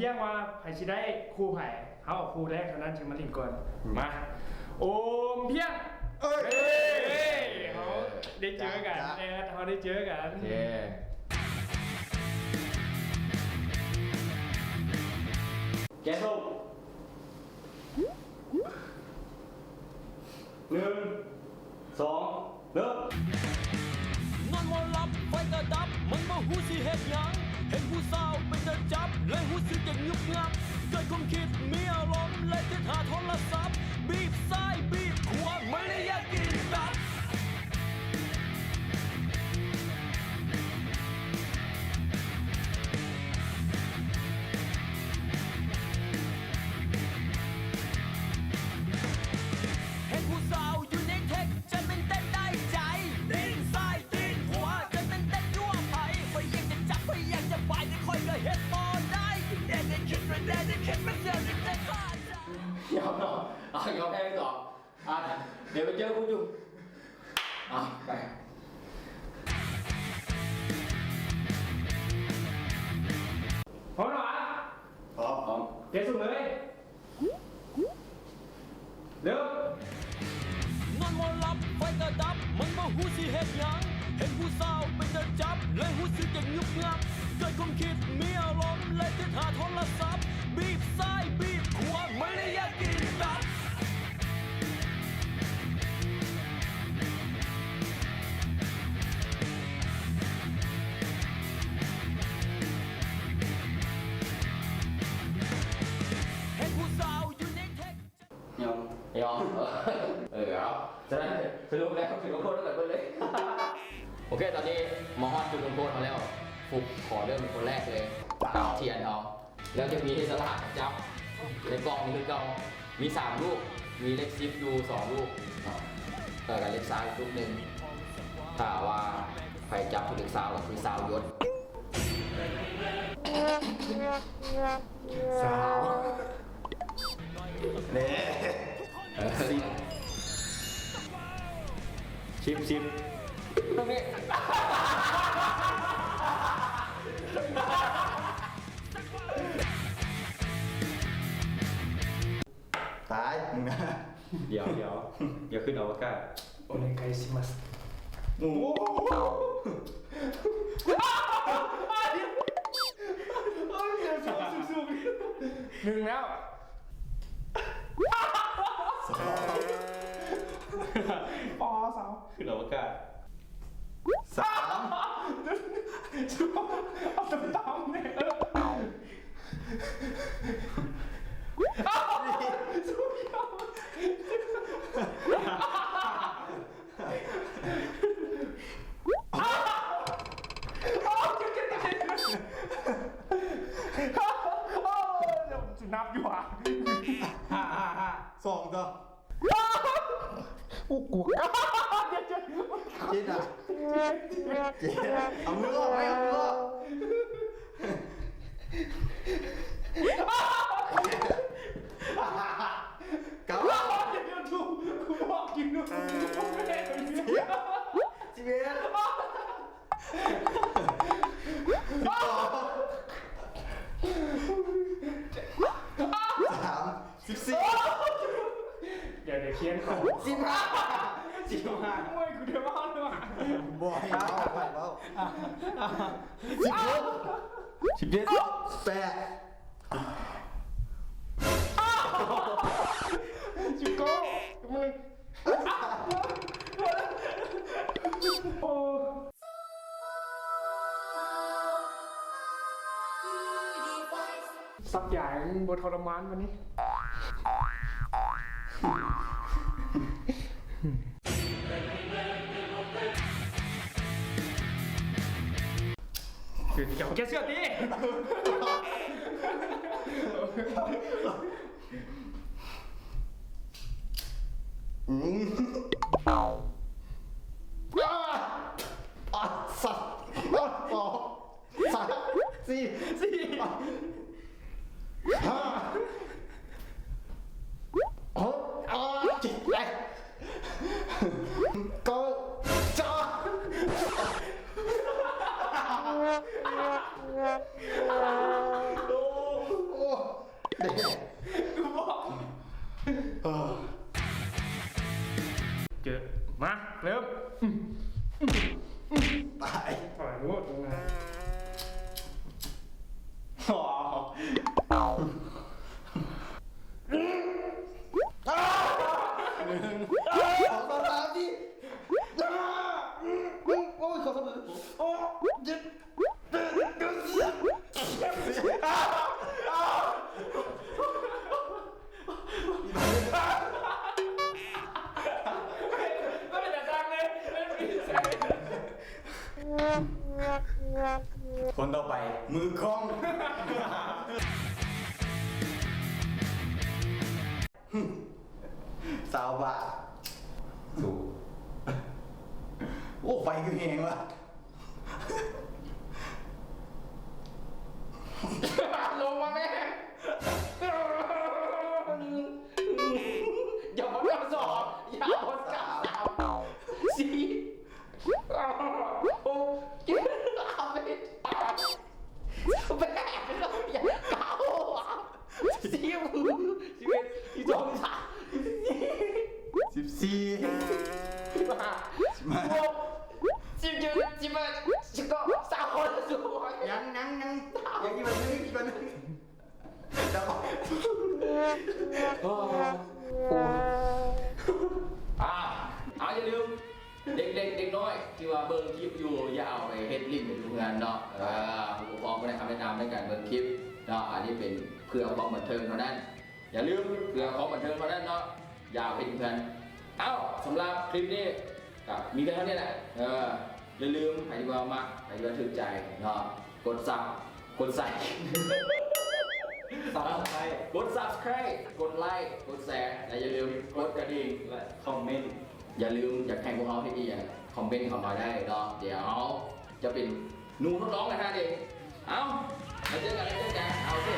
ที่ยงว่าไผ่ชิได้คู่ไผ่เขาเอาคู่แรกเท่านั้นจึงมาลิงก่อนมาโอมเพียงเอ้ยเขาได้เจอกันเขาได้เจอกันแกส้ม1 2 เริ่มนอนบ่หลับไฟกระดับมันบ่ฮู้สิเฮ็ดหยังเห็นผู้สาวเป็นจะจับเลยฮู้สึกอย่างยุบงับเกิดความคิดมีอารมณ์เลยจะหาโทรศัพท์บีบซ้ายบีบขวาไม่ได้อยากกินตับเห็นผู้สาวอยู่ในเทคจะเป็นเต้นได้ใจดิ้นซ้ายดิ้นขวาจะเป็นเต้นยั่วไผ่ไม่อยากจะจับไม่อยากจะไปแต่คอยก็เฮ็ดบ่ได้แดงได้คิดไม่ได้จะคิดไม่เสียจะได้ขาดยอมต่อยอมแพ้ไปต่อเดี๋ยวไปเจอคุณจุ๊บไปพร้อมหรอพร้อมเดี๋ยวสุดเลยเริ่มนอนบ่หลับไฟกระดับมันบ่ฮู้สิเฮ็ดหยังเห็นผู้สาวเป็นจะจับเลยฮู้สึกอย่างยุบงับเกิดความคิดมีอารมณ์เลยจะหาโทรศัพท์บีบซ้ายบีบขวาไม่ได้อยากกินตับเห็นผู้สาวอยู่ในเทคยอมเอาฉะนั้นสรุปแล้วจุดลงโทษตั้งแต่ต้นเลยโอเคตอนนี้มอฮอดจุดลงโทษมาแล้วฟุกขอเริ่มเป็นคนแรกเลยเทียนเอาแล้วจะมีให้สลักจับในกล่องนี้คือเก่ามี3ลูกมีเล็กซิปอยู่2ลูกกับเล็กซ้ายลูกหนึ่งถ้าว่าใครจับผู้เล็กสาวก็คือสาวยศสาวเนี่ยชิปตรงนี้ตายมึงนะเดี๋ยวขึ้นอวกาศโอเนไกซิมัสโอ้หนึ่งแล้วปอสาวขึ้นอวกาศ3เอาตามๆเนี่ยนับอยู่อ่ะ2ตัวกูเจ็ดเอามือออกเอามือออกเก้าเดี๋ยวดูกูบอกกินดูไม่ได้11 14เดี๋ยวเคียนของ15ไม่กูเดี๋ยวบ้านด้วยบ่อยแล้ว11 ชิโก้มึงโอ้สักอย่างบนทรมานวันนี้คือที่แกเสื้อตีสัตว์2 3 4 5 6 7 8 9 10 กูบอก เออ เจอมาเริ่ม ตาย ปล่อยรู้ตรงนั้น อ๋อขอตอนตามที่โอ้ยขอเสมอโอ้ยึด ก็เป็นแต่ดังเลยไม่มีใส่ คนต่อไปมือคล่องสาวบะสูโอ้ไฟคือแหงวะ ลงมาแม่อย่าพดกับสองอย่าพดกับสามสี่หกเจ็ดแปดอย่าเก้าสิบ11 12 13 14 15 16 17 18 19 3คนสวย ยังอีกวันนึงอีกวันนึงแล้ว อย่าลืมเด็กน้อยที่ว่าเบิ่งคลิปอยู่อย่าเอาไปเฮ็ดลิงก์เป็นทุกงานเนาะผู้ปกครองไม่ได้คำแนะนำในการเบิ่งคลิปเนาะอันนี้เป็นเพื่อความบันเทิงเท่านั้นอย่าลืมเพื่อความบันเทิงเท่านั้นเนาะอย่าเป็นเพื่อนสำหรับคลิปนี้ก็มีแค่เท่านี้แหละอย่าลืมใครที่ว่ามักใครที่ว่าถึกใจเนาะกดซับกดใส่ กด subscribe กดไลค์กดแชร์และอย่าลืมกดกระดิ่งและคอมเมนต์อย่าลืมอยากแข่งพวกเราที่ดีอย่างคอมเมนต์เข้ามาได้เนาะเดี๋ยวจะเป็นหนูทดลองกันนะเด็กเอาเจอกันเอาสิ